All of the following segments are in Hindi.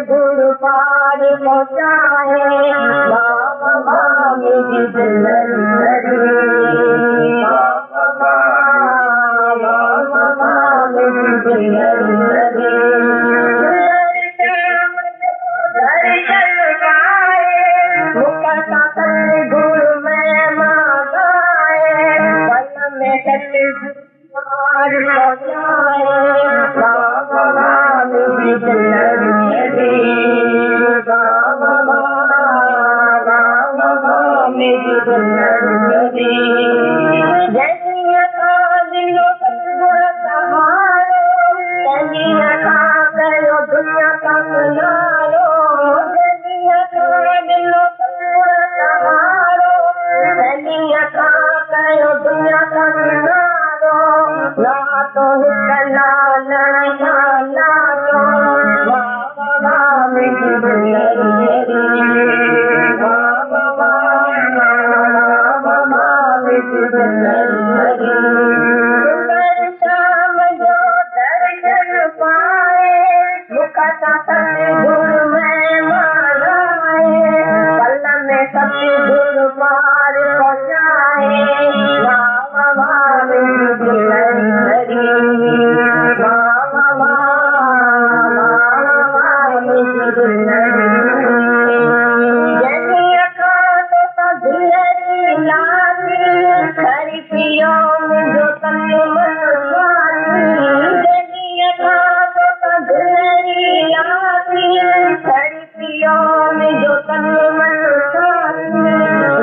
गुरु पार पहुँचाए बाबा मेरी दुल्हन गुरु में मांगाए बल में पार पहुँचाए बाबा मेरी दुल्हन मेरी दुल्हन जनिया का दिलो सतगुण सहारो जनिया का करो दुनिया का किनारो जनिया का दिलो सतगुण सहारो जनिया का करो दुनिया का किनारो ना तो हिकला ना बाबा मेरी दुल्हन शाम जो दर्शन पाए मुखता सतगुरु में मानाए पल में सतगुरु पार पहुँचाए बाबा मेरी दुल्हन बाबा मेरी दुल्हन जनिया का तो दुल्हरी लागी हरि पियो जो तन मन स्वामी जनिया का तो दुल्हरी लागी हरि पियो जो तन मन स्वामी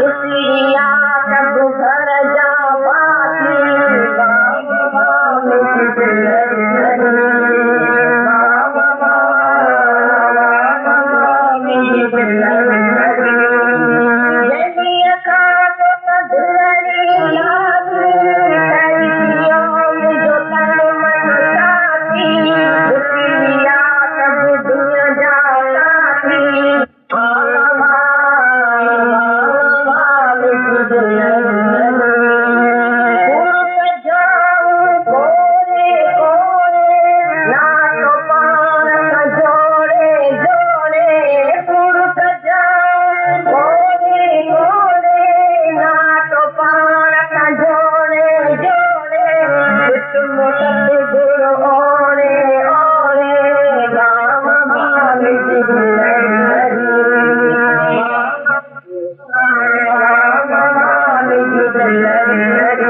इसलिया सब घर जा बाती बाबा मेरी दुल्हन मेरी दुल्हन जनिया का तो दुल्हरी लागी हरि पियो जो तन मन साथी इसलिया सब दुनिया जाता थी बाबा मेरी दुल्हन जाऊं कोरे कोरे ना तो पार जोड़े जोड़े पुरुष जाऊं कोरे कोरे ना तो पार जोड़े जोड़े तुम सतगुरु ओरे ओरे बाबा मेरी दुल्हन मेरी दुल्हन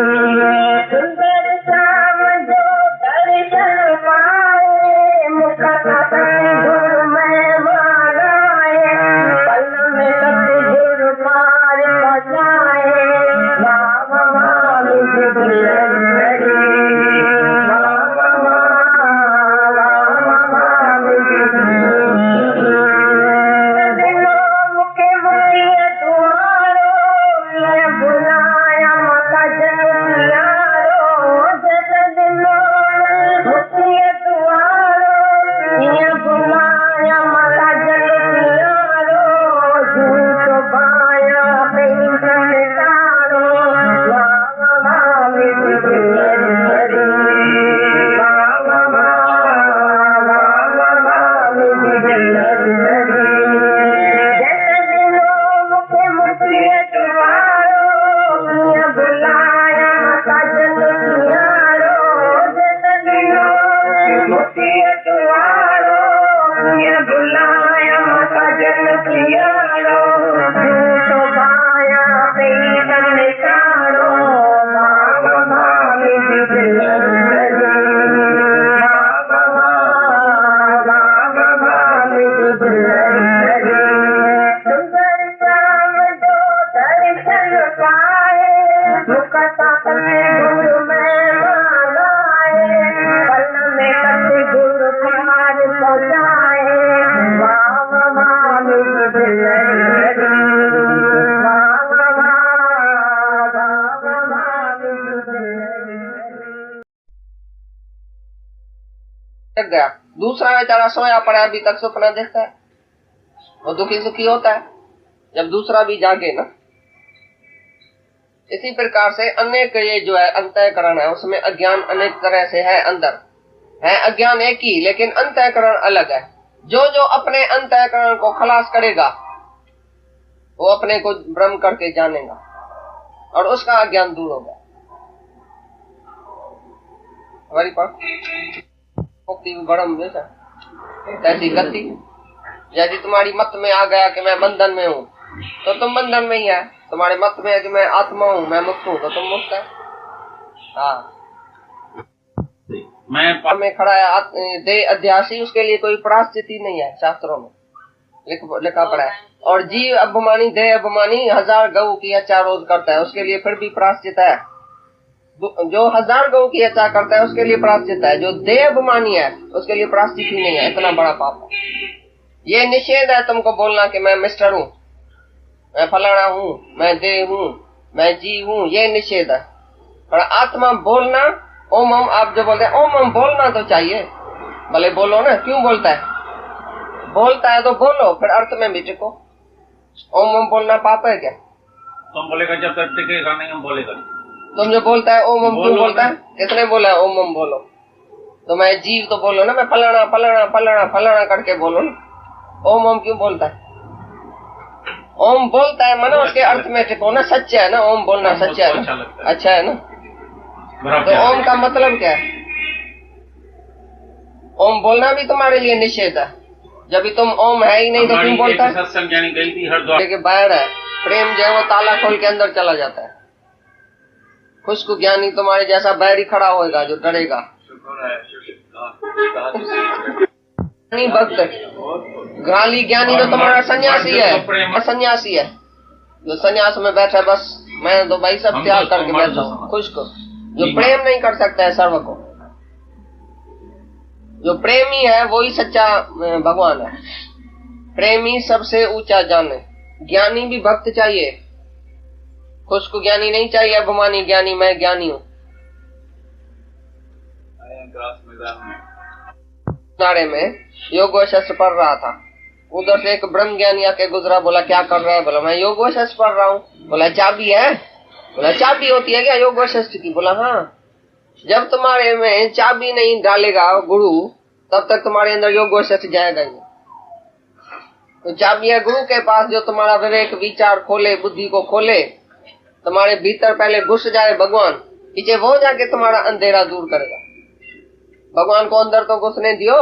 सुंदर श्याम जो दर्शन पाए मुखता सतगुरु में मानाए पल में सतगुरु पार पहुँचाए बाबा मेरी दुल्हन गुरु पार पहुँचाए गया, दूसरा बेचारा सोया पड़ा अभी तक सपना देखता है, वो दुखी सुखी होता है जब दूसरा भी जागे ना। इसी प्रकार से अनेक ये जो है अंतःकरण है उसमें अज्ञान अनेक तरह से है, अंदर है अज्ञान एक ही, लेकिन अंतःकरण अलग है। जो जो अपने अंतःकरण को खलास करेगा वो अपने को ब्रह्म करके जानेगा और उसका अज्ञान दूर होगा। हमारी पास मुक्ति ब्रह्म जैसा ऐसी गति, यदि तुम्हारी मत में आ गया कि मैं बंधन में हूँ तो तुम बंधन में ही है, तुम्हारे मत में है कि मैं आत्मा हूँ, मैं मुक्त हूँ, तो तुम मुक्त है। हाँ, मैं खड़ा है देह अध्यासी, उसके लिए कोई प्रायश्चित नहीं है, शास्त्रों में लिखा पड़ा है। और जीव अभिमानी देह अभिमानी 1000 गऊ की हत्या रोज करता है, उसके लिए फिर भी प्रायश्चित है। जो 1000 गऊ की हत्या करता है उसके लिए प्रायश्चित है, जो देह अभिमानी है उसके लिए प्रायश्चित ही नहीं है, इतना बड़ा पाप है। ये निषेध है तुमको बोलना कि मैं मिस्टर हूँ, मैं फलाना हूँ, मैं देह हूँ, मैं जीव हूँ, ये निषेध है। और आत्मा बोलना, ओम ओम आप जो बोलते हैं ओम ओम बोलना तो चाहिए, भले बोलो ना, क्यों बोलता है? बोलता है तो बोलो, फिर अर्थ में भी टिको। ओम ओम बोलना पाप है क्या? तुम बोलेगा जब तक टिकेगा नहीं, हम बोलेगा। तुम जो बोलता है ओम ओम क्यों बोलता है? किसने बोला है ओम ओम बोलो? तो मैं जीव तो बोलो ना, मैं फलाना फलाना फलाना फलाना करके बोलो ना। ओम ओम क्यों बोलता है? ओम बोलता है माना उसके अर्थ में टिको ना, सच्चा है ना, ओम बोलना सच्चा है ना, अच्छा है ना। तो ओम का मतलब क्या है? ओम बोलना भी तुम्हारे लिए निषेध है, जब भी तुम ओम है ही नहीं तो क्यों बोलता है? सत्संग गई थी हरिद्वार के बाहर है, प्रेम जो है वो ताला खोल के अंदर चला जाता है। खुशको ज्ञानी तुम्हारे जैसा बैरी खड़ा होएगा जो डरेगा। ज्ञानी भक्त गाली ज्ञानी तो तुम्हारा सन्यासी है, सन्यासी है जो सन्यास में बैठा, बस मैं तो भाई सब त्याग करके बैठा हूँ। खुश को जो प्रेम नहीं कर सकता है सर्व को, जो प्रेमी है वही सच्चा भगवान है। प्रेमी सबसे ऊंचा जाने, ज्ञानी भी भक्त चाहिए, खुश को ज्ञानी नहीं चाहिए, अभिमानी ज्ञानी मैं ज्ञानी हूँ। नारे में योग शस्त्र पढ़ रहा था, उधर से एक ब्रह्म ज्ञानी आके गुजरा, बोला क्या कर रहा है? बोला मैं योग शस्त्र पढ़ रहा हूँ। बोला चाबी है? बोला चाबी होती है क्या योग शस्त्र की? बोला हाँ। जब तुम्हारे में चाबी नहीं डालेगा गुरु तब तक तुम्हारे अंदर योग शस्त्र जाएगा ही। तो चाबी है गुरु के पास जो तुम्हारा विवेक विचार खोले, बुद्धि को खोले, तुम्हारे भीतर पहले घुस जाए भगवान, पीछे वो जाके तुम्हारा अंधेरा दूर करेगा। भगवान को अंदर तो घुसने दियो।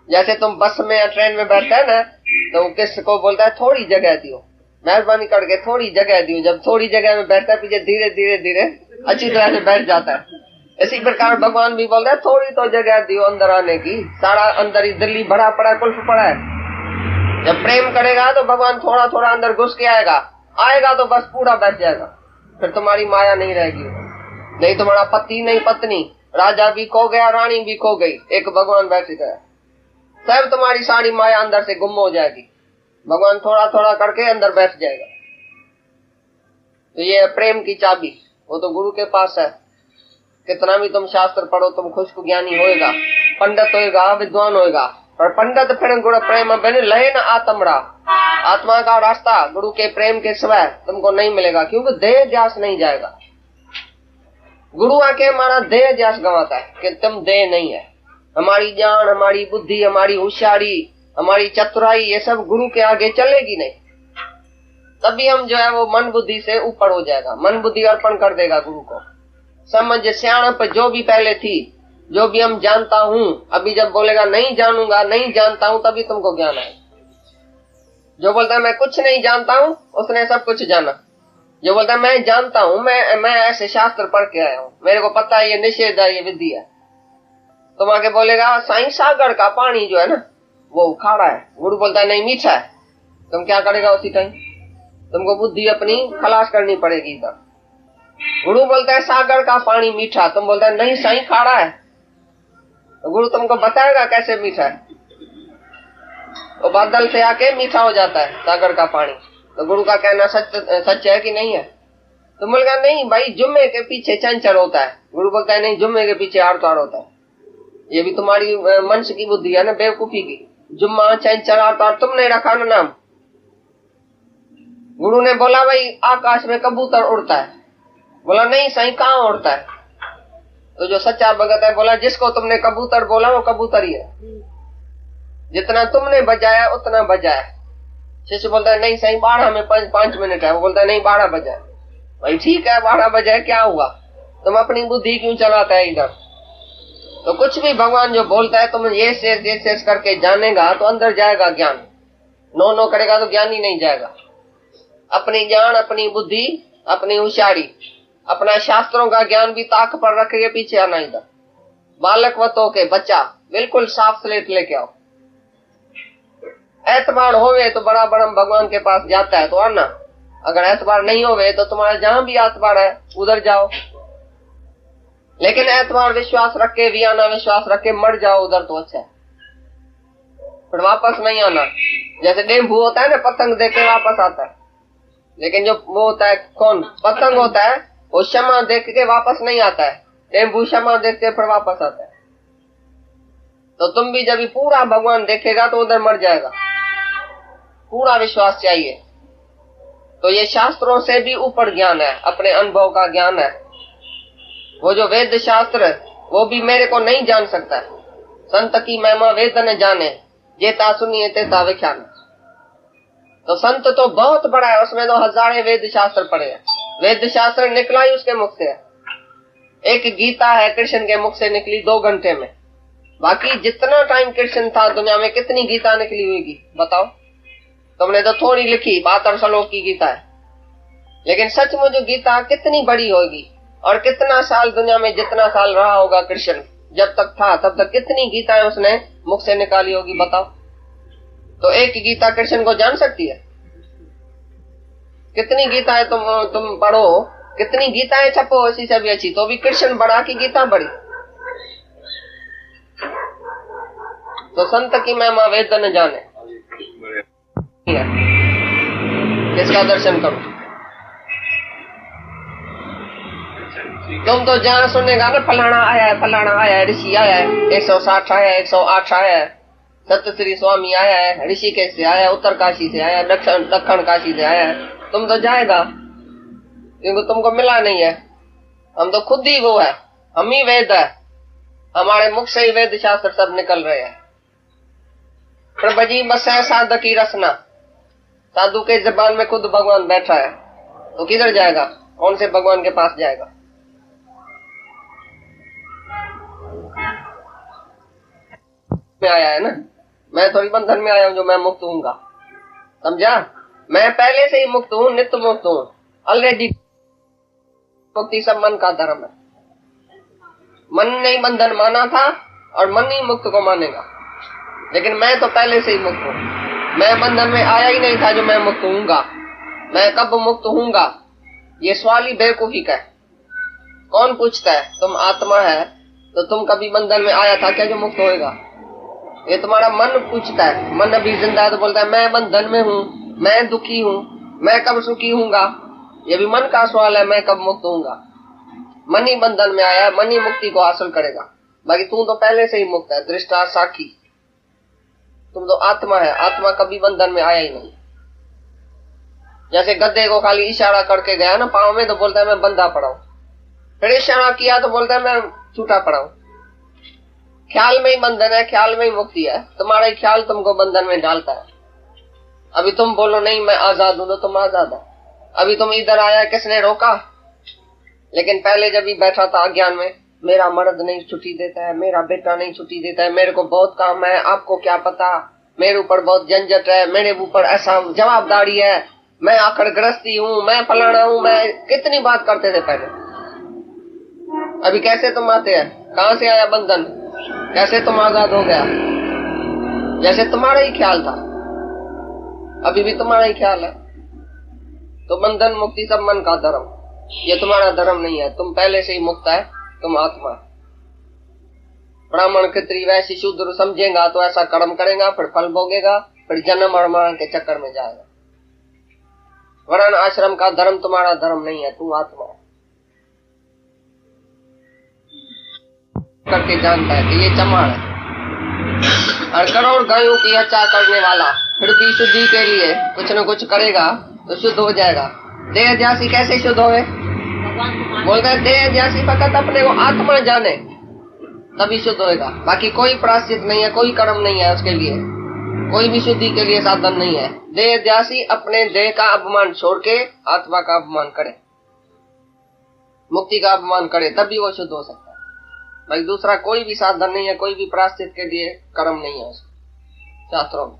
जैसे तुम बस में या ट्रेन में बैठते है ना, तो किसको बोलता है थोड़ी जगह दियो, मेहरबानी करके थोड़ी जगह दियो। जब थोड़ी जगह में बैठता है पीछे धीरे धीरे धीरे अच्छी तरह से बैठ जाता है। इसी प्रकार भगवान भी बोलता है थोड़ी तो जगह दियो अंदर आने की, सारा अंदर ही दिल्ली भरा पड़ा है, कुल्फ पड़ा है। जब प्रेम करेगा तो भगवान थोड़ा थोड़ा अंदर घुस के आएगा तो बस पूरा बैठ जाएगा, फिर तुम्हारी माया नहीं रहेगी। नहीं तुम्हारा पति नहीं पत्नी, राजा भी खो गया, रानी भी खो गई, एक भगवान बैठ गया, सब तुम्हारी सारी माया अंदर से गुम हो जाएगी। भगवान थोड़ा थोड़ा करके अंदर बैठ जाएगा। तो ये प्रेम की चाबी, वो तो गुरु के पास है। कितना भी तुम शास्त्र पढ़ो, तुम खुश को ज्ञानी होएगा, पंडित होएगा, विद्वान होएगा, पर पंडित फिर गुरु प्रेम बने लहे न आत्मरा, आत्मा का रास्ता गुरु के प्रेम के सिवाय तुमको नहीं मिलेगा, क्योंकि देह ध्यास नहीं जाएगा। गुरु आके हमारा देह ध्यास गंवाता है कि तुम देह नहीं है। हमारी ज्ञान, हमारी बुद्धि, हमारी होशियारी, हमारी चतुराई, ये सब गुरु के आगे चलेगी नहीं। तभी हम जो है वो मन बुद्धि से ऊपर हो जाएगा, मन बुद्धि अर्पण कर देगा गुरु को। समझ सियाणप जो भी पहले थी, जो भी हम जानता हूँ, अभी जब बोलेगा नहीं जानूंगा, नहीं जानता हूँ, तभी तुमको ज्ञान आए। जो बोलता है मैं कुछ नहीं जानता हूँ, उसने सब कुछ जाना। जो बोलता है मैं जानता हूँ, मैं ऐसे शास्त्र पढ़ के आया हूँ, मेरे को पता है ये निषेध है, ये विधि है, तुम आके बोलेगा साईं सागर का पानी जो है ना वो खारा है। गुरु बोलता है नहीं मीठा है, तुम क्या करेगा उसी टाइम? तुमको बुद्धि अपनी खलास करनी पड़ेगी इधर। गुरु बोलता है सागर का पानी मीठा, तुम बोलता है नहीं साईं खारा है, तो गुरु तुमको बताएगा कैसे मीठा है। तो बादल से आके मीठा हो जाता है सागर का पानी, तो गुरु का कहना सच है कि नहीं है? तुम बोलेगा नहीं भाई जुम्मे के पीछे चंचल होता है, गुरु बोलता है नहीं जुम्मे के पीछे आड़ होता है। ये भी तुम्हारी मनुष्य की बुद्धि है ना, बेवकूफी की। जुम्मा चैंचर आतवार तुमने रखा ना नाम। गुरु ने बोला भाई आकाश में कबूतर उड़ता है, बोला नहीं सही कहाँ उड़ता है। तो जो सच्चा भगत है बोला जिसको तुमने कबूतर बोला वो कबूतर ही है, जितना तुमने बजाया उतना बजाया। शिष्य बोलता है नहीं सही 12 में 5 मिनट है, वो बोलता है नहीं 12 बजा है। भाई ठीक है 12 बजाए क्या हुआ, तुम अपनी बुद्धि क्यों चलाता है इधर। तो कुछ भी भगवान जो बोलता है तुम ये शेष करके जानेगा तो अंदर जाएगा ज्ञान, नो करेगा तो ज्ञान ही नहीं जाएगा। अपनी ज्ञान, अपनी बुद्धि, अपनी होशियारी, अपना शास्त्रों का ज्ञान भी ताक पर रख के पीछे आना। इधर बालक वतो के बच्चा बिल्कुल साफ स्लेट लेके आओ। एतबार होवे तो बड़ा बड़ा भगवान के पास जाता है तो आना, अगर एतबार नहीं होवे तो तुम्हारा जहां भी एतबार है उधर जाओ। लेकिन एतबार विश्वास रख के भी आना, विश्वास रख के मर जाओ उधर तो अच्छा है, फिर वापस नहीं आना। जैसे डेंगू होता है ना, पतंग देख के वापस आता है, लेकिन जो वो होता है कौन पतंग होता है वो क्षमा देख के वापस नहीं आता है, डेंगू क्षमा देख के फिर वापस आता है। तो तुम भी जब पूरा भगवान देखेगा तो उधर मर जाएगा। पूरा विश्वास चाहिए। तो ये शास्त्रों से भी ऊपर ज्ञान है, अपने अनुभव का ज्ञान है। वो जो वेद शास्त्र वो भी मेरे को नहीं जान सकता है। संत की महिमा वेद न जाने, जेता सुनिए तेता विख्यान। तो संत तो बहुत बड़ा है, उसमें तो हजारों वेद शास्त्र पढ़े हैं। वेद शास्त्र निकला ही उसके मुख से है। एक गीता है कृष्ण के मुख से निकली 2 घंटे में। बाकी जितना टाइम कृष्ण था दुनिया में कितनी गीता निकली हुई बताओ। तुमने तो थोड़ी लिखी, 72 श्लोक की गीता है, लेकिन सचमुच गीता कितनी बड़ी होगी। और कितना साल दुनिया में जितना साल रहा होगा कृष्ण, जब तक था तब तक कितनी गीताएं उसने मुख से निकाली होगी बताओ। तो एक गीता कृष्ण को जान सकती है? कितनी गीताएं तुम पढ़ो, कितनी गीताएं छपो इसी से भी अच्छी, तो भी कृष्ण बड़ा की गीता बड़ी। तो संत की महिमा वेद न जाने, किसका दर्शन करो। तुम तो जहाँ सुनेगा ना फलाना आया है, फलाना आया है, ऋषि आया है, 160 आया है, 108 आया है, सत्य श्री स्वामी आया है, ऋषिकेश से आया है, उत्तर काशी से आया है, दक्षिण काशी से आया है, तुम तो जाएगा क्योंकि तुमको मिला नहीं है। हम तो खुद ही वो है, हम ही वेद है, हमारे मुख से ही वेद शास्त्र सब निकल रहे हैं। प्रभजी बस है साधक की रसना, साधु के जबान में खुद भगवान बैठा है, तो किधर जाएगा, कौन से भगवान के पास जाएगा। में आया है ना, मैं थोड़ी बंधन में आया हूं जो मैं मुक्त हूंगा, समझा। मैं पहले से ही मुक्त हूँ, नित्य मुक्त हूँ ऑलरेडी। मुक्ति सब मन का धर्म है। मन ने ही बंधन माना था और मन ही मुक्त को मानेगा, लेकिन मैं तो पहले से ही मुक्त हूँ। मैं बंधन में आया ही नहीं था जो मैं मुक्त हूंगा। मैं कब मुक्त हूंगा ये सवाल ही बेवकूफी का है। कौन पूछता है? तुम आत्मा है तो तुम कभी बंधन में आया था क्या जो मुक्त होएगा? ये तुम्हारा मन पूछता है। मन अभी जिंदा है तो बोलता है मैं बंधन में हूँ, मैं दुखी हूँ, मैं कब सुखी हूँगा। ये भी मन का सवाल है, मैं कब मुक्त हूँगा। मन ही बंधन में आया, मन ही मुक्ति को हासिल करेगा। बाकी तू तो पहले से ही मुक्त है, दृष्टा साखी। तुम तो आत्मा है, आत्मा कभी बंधन में आया ही नहीं। जैसे गद्दे को खाली इशारा करके गया ना पाँव में, तो बोलता है मैं बंधा पड़ा हूँ। फिर इशारा किया तो बोलता है मैं छूटा पड़ा हूँ। ख्याल में ही बंधन है, ख्याल में ही मुक्ति है। तुम्हारा ही ख्याल तुमको बंधन में डालता है। अभी तुम बोलो नहीं मैं आजाद हूं तो तुम आजाद है। अभी तुम इधर आया, किसने रोका? लेकिन पहले जब भी बैठा था अज्ञान में, मेरा मर्द नहीं छुट्टी देता है, मेरा बेटा नहीं छुट्टी देता है, मेरे को बहुत काम है, आपको क्या पता, मेरे ऊपर बहुत झंझट है, मेरे ऊपर ऐसा जवाबदारी है, मैं आखिर गृहस्थी हूँ, मैं फलाना हूँ, मैं कितनी बात करते थे पहले। अभी कैसे तुम आते हैं? कहाँ से आया बंधन? कैसे तुम आजाद हो गया? जैसे तुम्हारा ही ख्याल था, अभी भी तुम्हारा ही ख्याल है। तो बंधन मुक्ति सब मन का धर्म, ये तुम्हारा धर्म नहीं है। तुम पहले से ही मुक्त है, तुम आत्मा है। ब्राह्मण क्षत्रिय वैश्य शूद्र समझेगा तो ऐसा कर्म करेगा, फिर फल भोगेगा, फिर जन्म और मरण के चक्कर में जाएगा। वर्ण आश्रम का धर्म तुम्हारा धर्म नहीं है, तू आत्मा है। करके जानता है कि ये चमार है। और करोड़ गायों की हत्या करने वाला फिर भी शुद्धि के लिए कुछ न कुछ करेगा तो शुद्ध हो जाएगा। देह जासी कैसे शुद्ध होवे? बोलते हैं देह जासी फकत अपने को आत्मा जाने तभी शुद्ध होएगा। बाकी कोई प्रायश्चित नहीं है, कोई कर्म नहीं है उसके लिए, कोई भी शुद्धि के लिए साधन नहीं है। देह जासी अपने देह का अपमान छोड़ के आत्मा का अपमान करे, मुक्ति का अपमान करे, तभी वो शुद्ध हो सकता है। भाई दूसरा कोई भी साधन नहीं है, कोई भी प्रायश्चित के लिए कर्म नहीं है शास्त्रों में।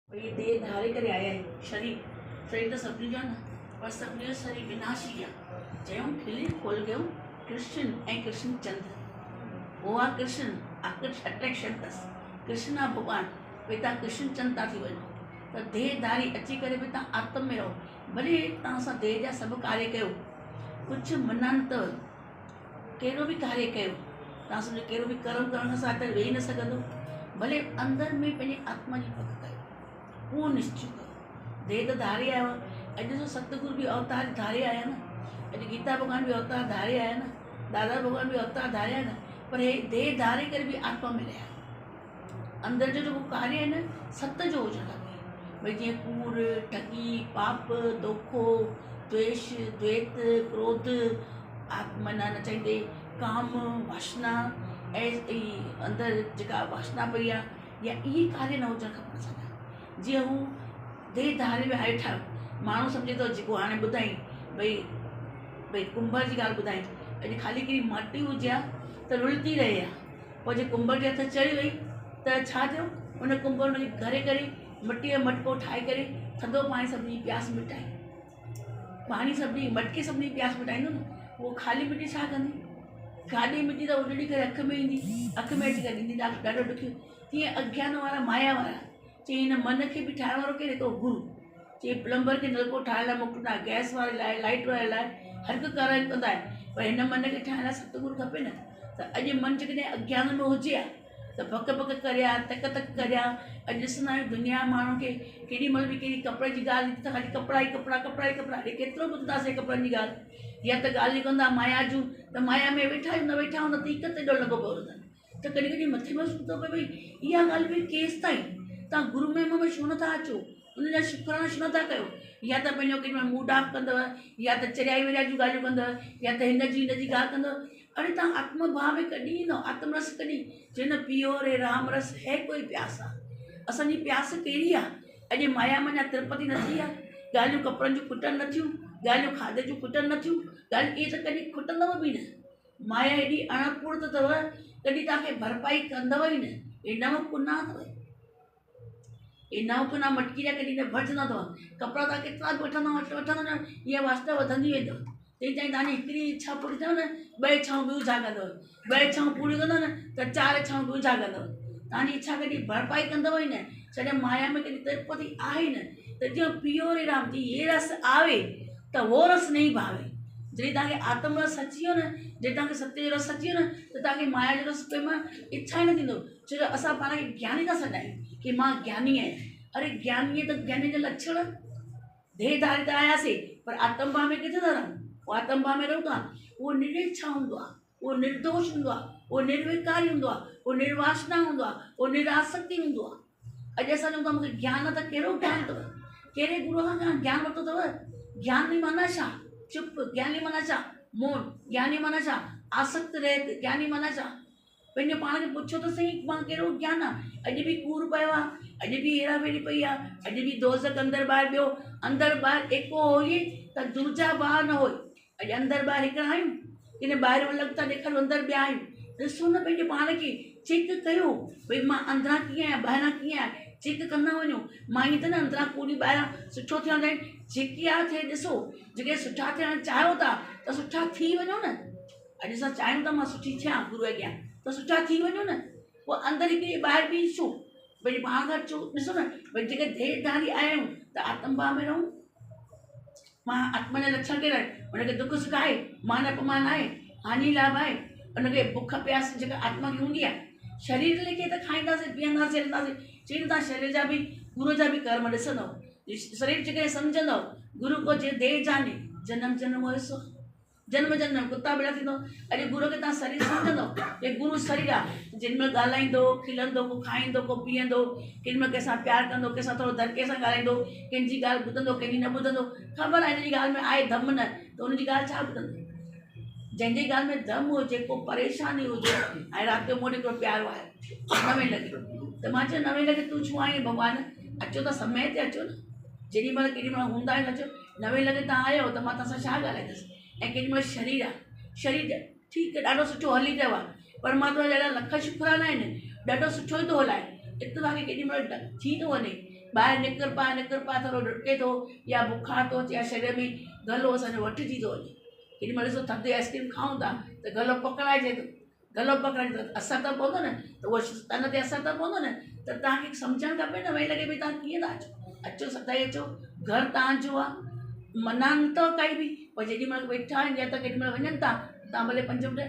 ये देह धारे करे आया है शरीर शरीर तो सभिनी जो न पर सभिनी जो शरीर विनाशी आहे। चयूं खिली खोल गयूं कृष्ण ऐं कृष्ण चंद्र वो आहे कृष्ण अट्रैक्शन अथसि। कृष्ण आहे भॻवान, भई तव्हां कृष्ण चंद्र था थी वञो त देह धारी अची करे बि तव्हां आत्म में रहो। भले तव्हां सां देह जा सभु कार्य कयो, कुझु मनान त कहिड़ो बि कार्य कयो, तव्हां सम्झो कहिड़ो बि कर्म करण खां सवाइ त वेही न सघंदो। भले अंदर में पंहिंजे आत्मा जी पक कयो, उहो निश्चय कयो। देह त धारे आयो, अॼु जो सतगुरु बि अवतार धारे आया न, अॼु गीता भॻवान बि अवतार धारे आया न, दादा भॻवान बि अवतार धारे आया न, पर हे देह धारे करे बि आत्मा में रहिया। अंदर जो जेको कार्य आहे न सत जो हुजणु खपे। भई जीअं कूड़, ठगी, पाप, दोखो, द्वेष, द्वैत, क्रोध, आत्मना न चईंदे काम, वासना, अंदर जेका वासना पई आहे या इहे कार्य न हुजणु खपनि असांजा। जीअं हू देह धारे में आहे ठाहियो, माण्हू सम्झे थो जेको हाणे ॿुधाई भई कुंभर जी ॻाल्हि ॿुधाई, अॼु ख़ाली हिकिड़ी मटी हुजे हा त रुलती रहे हा, पोइ जे कुंभर जे हथ चढ़ी वई त छा थियो, उन कुंभर हुनखे घरे करे मटीअ जो मटको ठाहे करे थधो पाणी सभिनी प्यास मिटाई, पाणी सभिनी मटके सभिनी प्यास मिटाईंदो न। उहो ख़ाली मिटी छा कंदी, गाॾी मिटी त उॾड़ी करे अखि में ईंदी, अखि में अची करे ईंदी, ॾाढो ॾुखियो। तीअं अज्ञान वारा माया वारा चई हिन मन खे बि ठाहिण वारो केरु, हिकिड़ो गुरू चई प्लम्बर खे नलको ठाहिण लाइ मोकिलींदा, गैस वारे लाइ, लाइट वारे लाइ हर हिकु कार्य कंदा आहिनि, पर हिन मन खे ठाहिण लाइ सतगुरु खपे न। त अॼु मन जेकॾहिं अज्ञान में हुजे हा त भक भक करिया, तक तक करिया। अॼु ॾिसंदा आहियूं दुनिया माण्हुनि खे केॾी महिल बि कहिड़ी कपिड़े जी ॻाल्हि ईंदी त ख़ाली कपिड़ा ई कपिड़ा, कपिड़ा ई कपिड़ा, अड़े केतिरो ॿुधंदासीं कपिड़नि जी ॻाल्हि। या त ॻाल्हियूं कंदा माया जूं, त माया में वेठा आहियूं न वेठा आहियूं न त हिकु तेॾो लॻो पियो अथनि। त कॾहिं कॾहिं मथे में सूर थो पए भई इहा ॻाल्हि बि केसि ताईं तव्हां गुरू महिमा में छो नथा अचो, उनजा शुकराना छो नथा कयो। या त पंहिंजो केॾी महिल मूड ऑफ कंदव, या त चरियाई वरियाई जूं ॻाल्हियूं कंदव, या त हिन जी ॻाल्हि कंदव। अरे तव्हां आत्मभाव में कॾहिं ईंदव, आत्मरस कॾहिं, जे न पियो रे राम रस है कोई प्यास आहे। असांजी प्यास कहिड़ी आहे, अॼु माया में अञा तिरुपति न थी आहे, ॻाल्हियूं कपिड़नि जूं खुटनि नथियूं, ॻाल्हियूं खाधे जूं खुटनि नथियूं, ॻाल्हि इहे त कॾहिं खुटंदव बि न। माया हेॾी अणपूर्त अथव, कॾहिं तव्हांखे भरपाई कंदव ई न। हे नव कुना अथव, हे नव कुना मटकी जा कॾहिं न भरिजंदा अथव। कपिड़ा तव्हां केतिरा बि वठंदा इहा वास्ता वधंदी वेंदव। तेसि ताईं तव्हांजी हिकिड़ी इच्छा पूरी थियव न, ॿ इच्छाऊं ॿियूं जाॻंदव, ॿ इच्छाऊं पूरियूं कंदव न त 4 इच्छाऊं ॿियूं जाॻंदव। तव्हांजी इच्छा कॾहिं भरपाई कंदव ई न। छॾे माया में कॾहिं तिरुपति आहे ई न। त जीअं पियो रे राम जी ये रस आवे त उहो रस नहीं भावे। जॾहिं तव्हांखे आत्म रस अची वियो न, जॾहिं तव्हांखे सत्य जो रस अची वियो न, त तव्हांखे माया जो रस में इच्छा ई न थींदो। छो जो असां पाण खे ज्ञानी था सॾायूं कि मां ज्ञानी आहियां। अरे ज्ञानी त ज्ञानी जा लक्षण देह धारे त आयासीं, पर आत्म भाव में किथे था रहूं। उहो आत्म भाव में रहूं था, उहो निरेच्छा हूंदो आहे, उहो निर्दोष हूंदो आहे, उहो निर्विकारी हूंदो आहे, उहो निर्वासना हूंदो आहे, उहो निरासक्ति हूंदो आहे। अॼु असां चऊं था मूंखे ज्ञान त कहिड़ो ज्ञान अथव, कहिड़े गुरूअ खां ज्ञान वरितो अथव। ज्ञान जी माना छा, चुप। ज्ञानी माना छा, मौन। ज्ञानी माना छा, आसक्त रहित। ज्ञानी माना छा, पंहिंजे पाण खे पुछो त सही मां कहिड़ो ज्ञान आहे। अॼु बि कूड़ पियो आहे, अॼु बि हेरा फेरी पई आहे, अॼु बि दोज़ख अंदरि ॿाहिरि ॿियो अंदरि ॿाहिरि एको होई त दूजा ॿाहिरि न होई। अॼु अंदरि ॿाहिरि हिकिड़ा आहियूं, किन ॿाहिरि अलॻि था ॾेखारियूं, अंदरि ॿिया आहियूं। ॾिसो न पंहिंजे पाण खे, चेक कयो भई मां अंदरां कीअं आहियां, ॿाहिरां कीअं आहियां। चेक कंदा वञो। मां ईअं त न अंदरां कूड़ी ॿाहिरां सुठो थियण लाइ जेके आहे थिए ॾिसो। जेके सुठा थियण चाहियो था त सुठा थी वञो न। अॼु असां चाहियूं था मां सुठी थियां गुरू अॻियां, त सुठा थी वञो न। पोइ अंदरि हिकिड़ी ॿाहिरि बि ॾिसो, भई पाण खां ॾिसो न, भई जेके देहधारी आहियूं त आत्म भाव में रहूं। मां आत्मा जा लक्षण कहिड़ा आहिनि, हुनखे दुख सुख आहे, मान अपमान आहे, हानि लाभ आहे, हुनखे बुख प्यास जेका आत्मा खे हूंदी आहे। शरीर लेखे त खाईंदासीं पीअंदासीं हलंदासीं, चई तव्हां शरीर जा बि गुरू जा बि कर्म ॾिसंदव। शरीर जेके सम्झंदव गुरू को जे देह जाने जन्म जन्म हुयसि। जन्म जन्म में कुत्ता बिड़ा थींदो। अॼु गुरू खे तव्हां शरीर सम्झंदो कि गुरू शरीर आहे जिन में ॻाल्हाईंदो खिलंदो को खाईंदो को पीअंदो केॾी महिल कंहिंसां प्यारु कंदो कंहिंसां थोरो धरके सां ॻाल्हाईंदो कंहिंजी ॻाल्हि ॿुधंदो कंहिंजी न ॿुधंदो ख़बर आहे हिनजी ॻाल्हि में आहे दम न त हुनजी ॻाल्हि छा ॿुधंदो जंहिंजी ॻाल्हि में दम हुजे को परेशानी हुजे ऐं राति जो मूं वटि हिकिड़ो प्यारो आहे 9 लॻे त मां चयो 9 लॻे तूं छो आई भॻवानु अचो त समय ते अचो न जेॾी महिल केॾी महिल हूंदा आहिनि अचो 9 लॻे तव्हां आयो त मां तव्हां सां छा ॻाल्हाईंदसि ऐं केॾी महिल शरीर आहे शरीर ठीकु आहे ॾाढो सुठो हली रहियो आहे परमात्मा जा लख शुक्राना आहिनि ॾाढो सुठो ई थो हलाए इतफाक़ी केॾी महिल थी थो वञे ॿाहिरि निकिर पा थोरो डुके थो या बुखार थो अचे या शरीर में गलो असांजो वठिजी थो वञे केॾी महिल ॾिसो थधि आइस्क्रीम खाऊं था त गलो पकड़ाइजे थो गलो पकड़ाइजे त असरु त पवंदो न त उहो तन ते असरु त पवंदो न त तव्हांखे सम्झणु खपे न 9 लॻे बि तव्हां कीअं था अचो सदाई अचो घरु तव्हांजो आहे मना न अथव काई बि पर जेॾी महिल वेठा आहिनि या त केॾी महिल वञनि था तव्हां भले 5 मिंट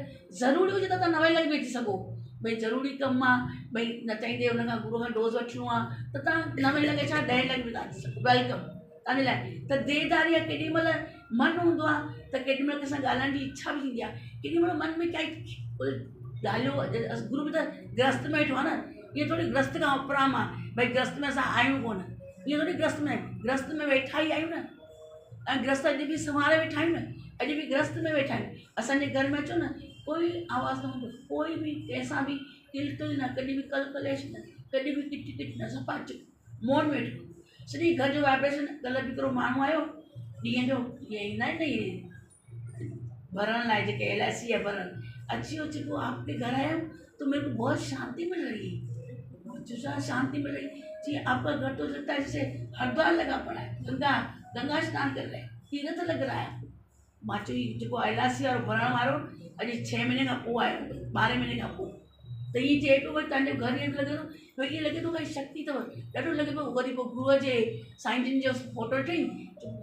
ज़रूरी हुजे त तव्हां 9 लॻे बि अची सघो भई ज़रूरी कमु आहे भई न चाहींदे हुन खां गुरू खां डोज़ वठिणो आहे त तव्हां 9 लॻे छा 10 लॻे बि तव्हां अची सघो वेलकम तव्हांजे लाइ त देदारी आहे केॾी महिल मन हूंदो आहे त केॾी महिल कंहिंसां ॻाल्हाइण जी इच्छा बि थींदी आहे केॾी महिल मन में काई ॻाल्हियूं गुरू बि त ग्रस्त में वेठो आहे न इहो थोरी ग्रस्त खां उपराम आहे भई ग्रस्त में असां आहियूं कोन इहो थोरी ग्रस्त में वेठा ई आहियूं न ऐं ग्रस्त अॼु बि संभाले वेठा आहियूं न अॼु बि ग्रस्त में वेठा आहियूं असांजे घर में अचो न कोई आवाज़ न हूंदो कोई बि कंहिंसां बि किलकिल न कॾहिं बि कलकलेश न कॾहिं बि किट किट न सफ़ा चुप मौन वेठो सॼी घर जो वाइब्रेशन कल्ह बि हिकिड़ो माण्हू आयो ॾींहं जो इहे ईंदा आहिनि न इहे भरण लाइ जेके LIC आहे भरण अची हो चुको आपके घर आया तो मेरे को बहुत शांति मिल रही है जो शांति मिल रही जी आपका घर तो लगता है जैसे हरिद्वार लगा पड़ा है गंगा स्नान कर रहे हैं तीर्थ लग रहा है मां चयो जो LIC वारो भरण वारो अॼु 6 महीने खां पोइ आयो 12 महीने खां पोइ त ईअं चए पियो भई तव्हांजे घर ईअं लॻे थो भई ईअं लॻे थो काई शक्ति अथव ॾाढो लॻे पियो वरी पोइ गुरूअ जे साईं जिन जो फोटो ॾिठई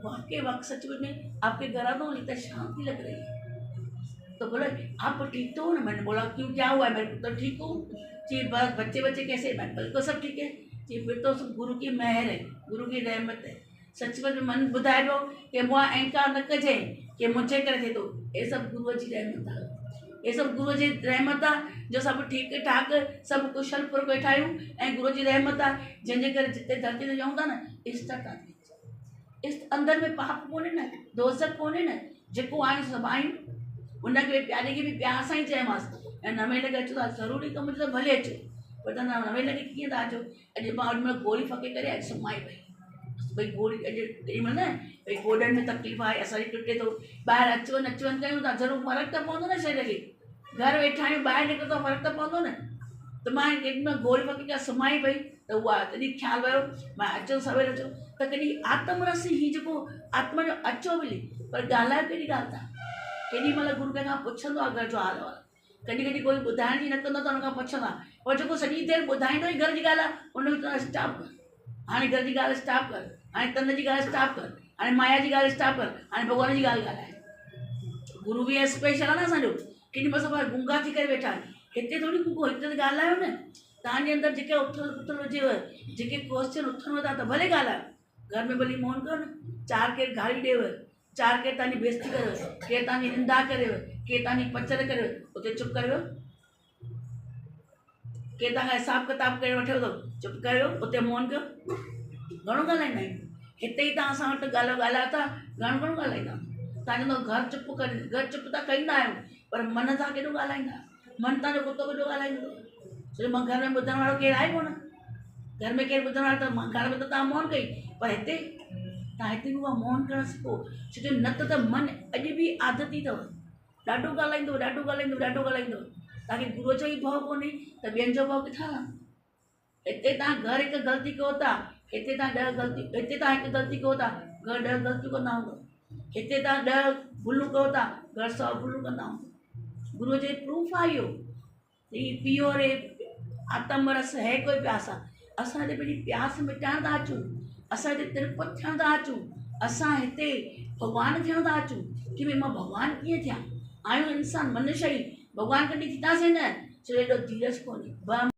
वाकई सच में आपके घर आता हूँ इतना शांति लग रही है तो बोला आप ठीक तो हो ना मैंने बोला क्यों क्या हुआ है मैं तो ठीक हूँ जी बस बच्चे कैसे मैं बिल्कुल सब ठीक है जी फिर तो सब गुरु की मेहर है गुरु की रहमत है सच में मन ॿुधाए पियो कि मुआ अहंकार न कजे कि मुझे करे थे तो ये सब गुरु जी रहमत आहे ये सब गुरु जी रहमत आहे जो सब ठीक ठाक सब कुशल पुर वेठा आहियूं ऐं गुरु जी रहमत आहे जंहिंजे करे जिते धरती ते जाऊं था न इस अंदर में पाप कोन्हे न दोज़ख कोन्हे न जेको आहियूं सभु आहियूं उनखे प्यारे खे बि प्यार सां ई चयोमांसि ऐं 9 लॻे अचो था ज़रूरी कमु त भले अचो पर तव्हां 9 लॻे कीअं था अचो अॼु मां ओॾी महिल गोरी फके करे अॼु सुम्हाई पई भई गोरी अॼु तेॾी महिल न भई गोॾनि में तकलीफ़ आहे असरु टुटे थो ॿाहिरि अचवञु कयूं था ज़रूरु फ़र्क़ु त पवंदो न शरीर खे घर वेठा आहियूं ॿाहिरि निकिरो त फ़र्क़ु त पवंदो न त मां केॾी महिल गोरी फके करे सुम्हाई पई त उहा तॾहिं ख़्यालु वियो मां अचो सवेल अचो त कॾहिं आत्मरस हीउ जेको आत्मा जो अचो मिले पर ॻाल्हायो कहिड़ी ॻाल्हि था केॾी महिल गुरू कंहिंखां पुछंदो आहे घर जो हाल वाल कॾहिं कोई ॿुधाइण जी न कंदो त हुन खां पुछंदा पर जेको सॼी देरि ॿुधाईंदो ई घर जी ॻाल्हि आहे उन खे स्टॉप कर हाणे घर जी ॻाल्हि स्टॉप कर हाणे तन जी ॻाल्हि स्टॉप कर हाणे माया जी ॻाल्हि स्टॉप कर हाणे भॻवान जी ॻाल्हि ॻाल्हाए गुरू बि स्पेशल आहे न असांजो केॾी महिल सभु गुंगा थी करे वेठा हिते थोरी गुंगो हिते त ॻाल्हायो न तव्हांजे अंदरि जेके उथल हुजेव जेके क्वेश्चन उथणो था त भले ॻाल्हायो घर में भली मौन कयो न 4 केरु गाली ॾेव 4 केरु तव्हांजी बेइज़ती करेव केरु तव्हांजी निंदा करेव केरु तव्हांजी पचर करेव उते चुप करियो केरु तव्हांखां हिसाबु किताबु करे वठेव थो चुप करियो उते मौन कयो घणो ॻाल्हाईंदा आहियूं हिते ई तव्हां असां वटि ॻाल्हायो था घणो ॻाल्हाईंदा तव्हां चवंदो घर चुप करे घर चुप त कंदा आहियूं पर मन सां केॾो ॻाल्हाईंदा मन तव्हांजो कुतो केॾो ॻाल्हाईंदो छो मां घर में ॿुधण वारो केरु आहे कोन घर में केरु ॿुधण वारो त मां घर में त तव्हां मौन कई पर हिते तव्हां हिते बि उहा मौन करणु सिखो छो जो न त मन अॼु बि आदती अथव ॾाढो ॻाल्हाईंदो तव्हांखे गुरूअ जो ई भउ कोन्हे त ॿियनि जो भउ किथां हिते तव्हां घर हिकु ग़लती कयो था हिते तव्हां 10 ग़लती हिते तव्हां हिकु ग़लती कयो था घर 10 ग़लतियूं कंदा हूंदव हिते तव्हां 10 भुलूं कयो था घर 100 भुलूं कंदा हूंदव गुरूअ जो प्रूफ आहे इहो पियो रे आत्मरस है कोई प्यासा असां हिते पंहिंजी प्यास मिटाइण था अचूं असां हिते तिरपत थियण था अचूं असां हिते भॻवानु थियण था अचूं की भई मां भॻवानु कीअं थियां आहियूं इंसान मनुष्य ई भॻवानु कॾहिं थींदासीं न छो एॾो धीरज कोन्हे